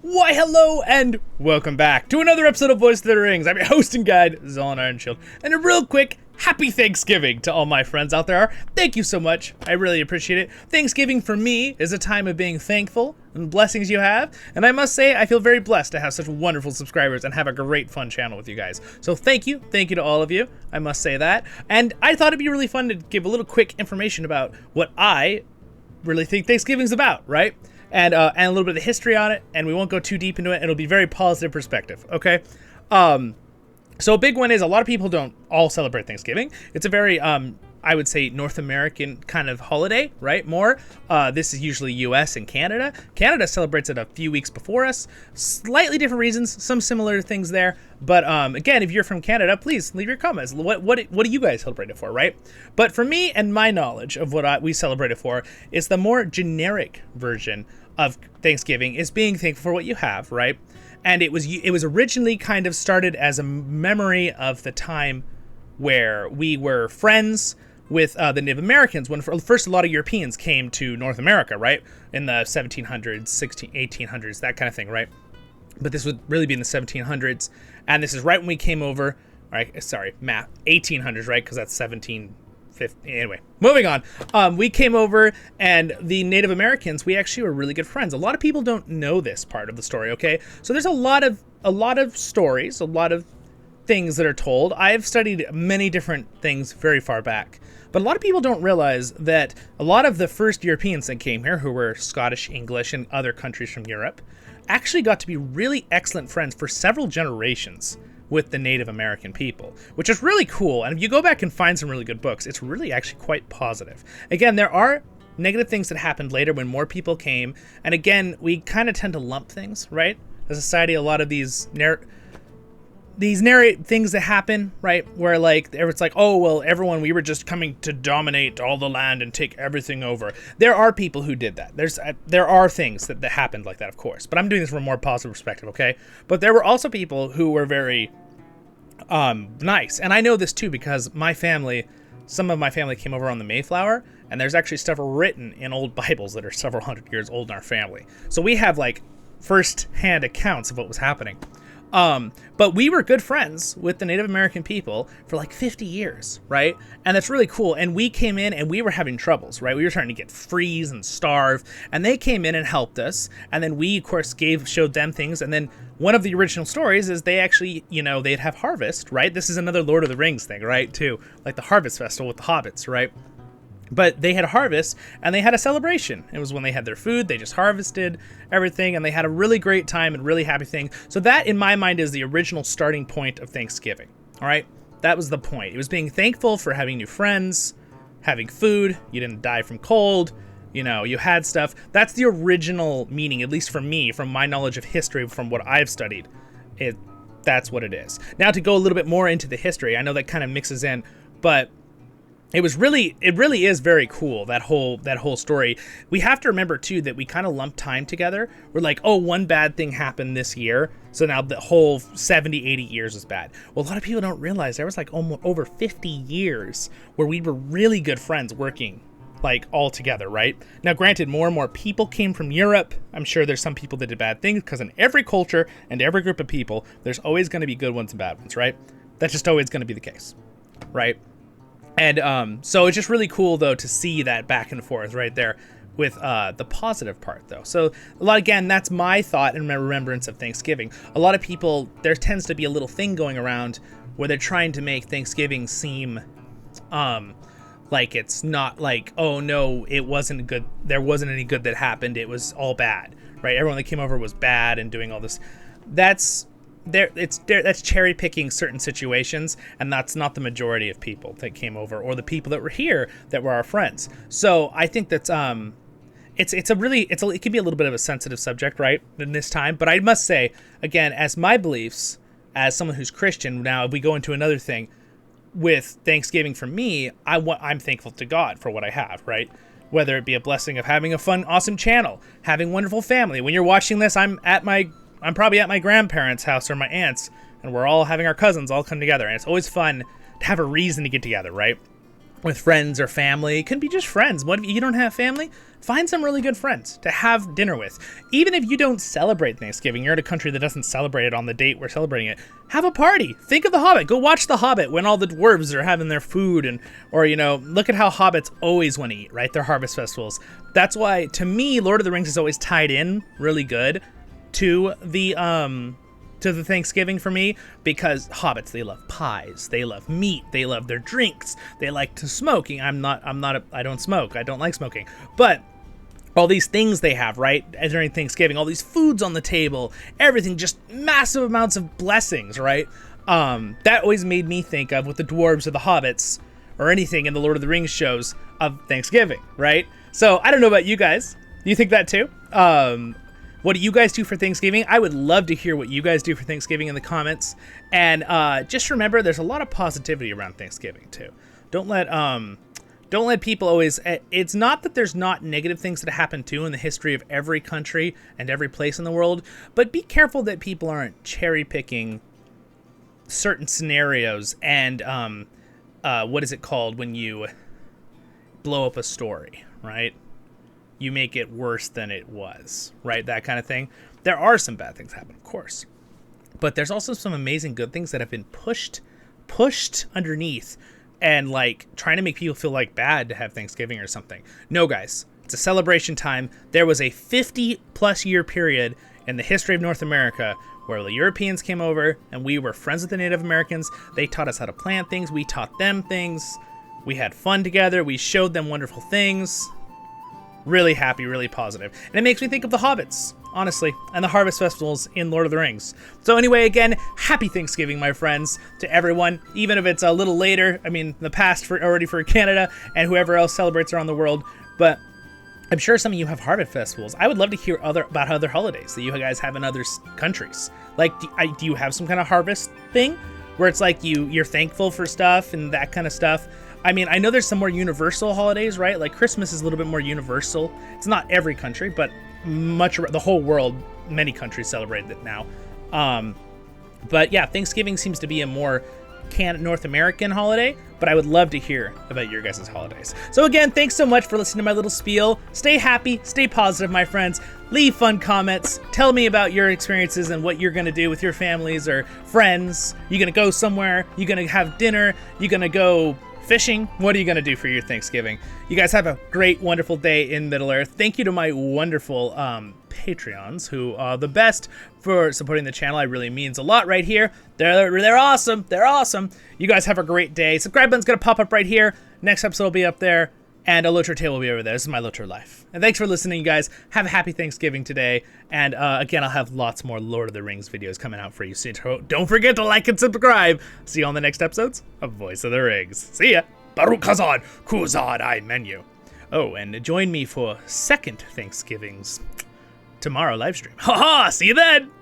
Why, hello, and welcome back to another episode of Voice of the Rings. I'm your host and guide, Zollin Ironshield, and a real quick happy Thanksgiving to all my friends out there. Thank you so much. I really appreciate it. Thanksgiving for me is a time of being thankful and the blessings you have, and I must say I feel very blessed to have such wonderful subscribers and have a great fun channel with you guys. So thank you to all of you. I must say that. And I thought it'd be really fun to give a little quick information about what I really think Thanksgiving's about, right? And a little bit of the history on it, and we won't go too deep into it. It'll be very positive perspective, okay? So a big one is a lot of people don't all celebrate Thanksgiving. It's a very, I would say, North American kind of holiday, right? More. This is usually US and Canada. Canada celebrates it a few weeks before us. Slightly different reasons, some similar things there. But again, if you're from Canada, please leave your comments. What do you guys celebrate it for, right? But for me and my knowledge of what we celebrate it for is the more generic version of Thanksgiving is being thankful for what you have, right? And it was originally kind of started as a memory of the time where we were friends with the Native Americans when first a lot of Europeans came to North America, right? In the 1700s, 1800s, that kind of thing, right? But this would really be in the 1700s. And this is right when we came over, right? Sorry, math, 1800s, right? Because that's 1750. Anyway, moving on. We came over, and the Native Americans, we actually were really good friends. A lot of people don't know this part of the story, okay? So there's a lot of stories, a lot of things that are told. I've studied many different things very far back, but a lot of people don't realize that a lot of the first Europeans that came here, who were Scottish, English, and other countries from Europe, actually got to be really excellent friends for several generations with the Native American people, which is really cool. And if you go back and find some really good books, it's really actually quite positive. Again, there are negative things that happened later when more people came. And again, we kind of tend to lump things, right? As a society, a lot of these narrate things that happen, right? Where like, it's like, oh, well, everyone, we were just coming to dominate all the land and take everything over. There are people who did that. There are things that happened like that, of course. But I'm doing this from a more positive perspective, okay? But there were also people who were very nice. And I know this too because some of my family came over on the Mayflower, and there's actually stuff written in old Bibles that are several hundred years old in our family. So we have like first-hand accounts of what was happening. But we were good friends with the Native American people for like 50 years, right? And that's really cool. And we came in and we were having troubles, right? We were trying to get freeze and starve, and they came in and helped us. And then we, of course, showed them things. And then one of the original stories is they actually, they'd have harvest, right? This is another Lord of the Rings thing, right? Too, like the harvest festival with the hobbits, right? But they had a harvest, and they had a celebration. It was when they had their food, they just harvested everything, and they had a really great time and really happy thing. So that, in my mind, is the original starting point of Thanksgiving, all right? That was the point. It was being thankful for having new friends, having food, you didn't die from cold, you had stuff. That's the original meaning, at least for me, from my knowledge of history, from what I've studied. That's what it is. Now, to go a little bit more into the history, I know that kind of mixes in, but it really is very cool, that whole story. We have to remember too that we kind of lump time together. We're like, oh, one bad thing happened this year, so now the whole 70, 80 years is bad. Well, a lot of people don't realize there was like almost over 50 years where we were really good friends working like all together, right? Now, granted, more and more people came from Europe. I'm sure there's some people that did bad things, because in every culture and every group of people, there's always going to be good ones and bad ones, right? That's just always going to be the case, right? And so it's just really cool, though, to see that back and forth right there with the positive part, though. So, again, that's my thought and my remembrance of Thanksgiving. A lot of people, there tends to be a little thing going around where they're trying to make Thanksgiving seem like it's not like, oh, no, it wasn't good. There wasn't any good that happened. It was all bad, right? Everyone that came over was bad and doing all this. That's cherry picking certain situations, and that's not the majority of people that came over or the people that were here that were our friends. So I think that's it can be a little bit of a sensitive subject, right, in this time. But I must say, again, as my beliefs, as someone who's Christian, now if we go into another thing with Thanksgiving, for me, I'm thankful to God for what I have, right? Whether it be a blessing of having a fun, awesome channel, having wonderful family. When you're watching this, I'm probably at my grandparents' house or my aunt's, and we're all having our cousins all come together. And it's always fun to have a reason to get together, right? With friends or family. It could be just friends. What if you don't have family? find some really good friends to have dinner with. Even if you don't celebrate Thanksgiving, you're in a country that doesn't celebrate it on the date we're celebrating it, have a party. Think of The Hobbit. Go watch The Hobbit when all the dwarves are having their food, or look at how hobbits always want to eat, right? Their harvest festivals. That's why, to me, Lord of the Rings is always tied in really good to the Thanksgiving for me, because hobbits, they love pies, they love meat, they love their drinks, they like to smoke. I don't smoke, I don't like smoking, but all these things they have, right, during Thanksgiving, all these foods on the table, everything, just massive amounts of blessings, right? That always made me think of, with the dwarves or the hobbits or anything in the Lord of the Rings shows, of Thanksgiving, right? So I don't know about you guys. Do you think that too? What do you guys do for Thanksgiving? I would love to hear what you guys do for Thanksgiving in the comments. And just remember, there's a lot of positivity around Thanksgiving too. Don't let people always... It's not that there's not negative things that happen too in the history of every country and every place in the world, but be careful that people aren't cherry picking certain scenarios and what is it called when you blow up a story, right? You make it worse than it was, right? That kind of thing. There are some bad things happen, of course, but there's also some amazing good things that have been pushed underneath and like trying to make people feel like bad to have Thanksgiving or something. No, guys, it's a celebration time. There was a 50+ year period in the history of North America where the Europeans came over and we were friends with the Native Americans. They taught us how to plant things. We taught them things. We had fun together. We showed them wonderful things. Really happy, really positive. And it makes me think of the hobbits, honestly, and the harvest festivals in Lord of the Rings. So anyway, again, happy Thanksgiving, my friends, to everyone, even if it's a little later. I mean, the past already for Canada and whoever else celebrates around the world. But I'm sure some of you have harvest festivals. I would love to hear about other holidays that you guys have in other countries. Like, do you have some kind of harvest thing where it's like you're thankful for stuff and that kind of stuff? I mean, I know there's some more universal holidays, right? Like Christmas is a little bit more universal. It's not every country, but the whole world, many countries celebrate it now. But yeah, Thanksgiving seems to be a more North American holiday, but I would love to hear about your guys' holidays. So again, thanks so much for listening to my little spiel. Stay happy, stay positive, my friends. Leave fun comments. Tell me about your experiences and what you're going to do with your families or friends. You going to go somewhere? You going to have dinner? You going to go fishing? What are you going to do for your Thanksgiving? You guys have a great, wonderful day in Middle-earth. Thank you to my wonderful Patreons who are the best for supporting the channel. It really means a lot right here. They're awesome. They're awesome. You guys have a great day. Subscribe button's going to pop up right here. Next episode will be up there. And a LOTRO tail will be over there. This is my LOTRO life. And thanks for listening, you guys. Have a happy Thanksgiving today. And again, I'll have lots more Lord of the Rings videos coming out for you. So don't forget to like and subscribe. See you on the next episodes of Voice of the Rings. See ya. Baruch Hazan, Kuzad I menu. Oh, and join me for second Thanksgiving's tomorrow live stream. Ha ha! See you then!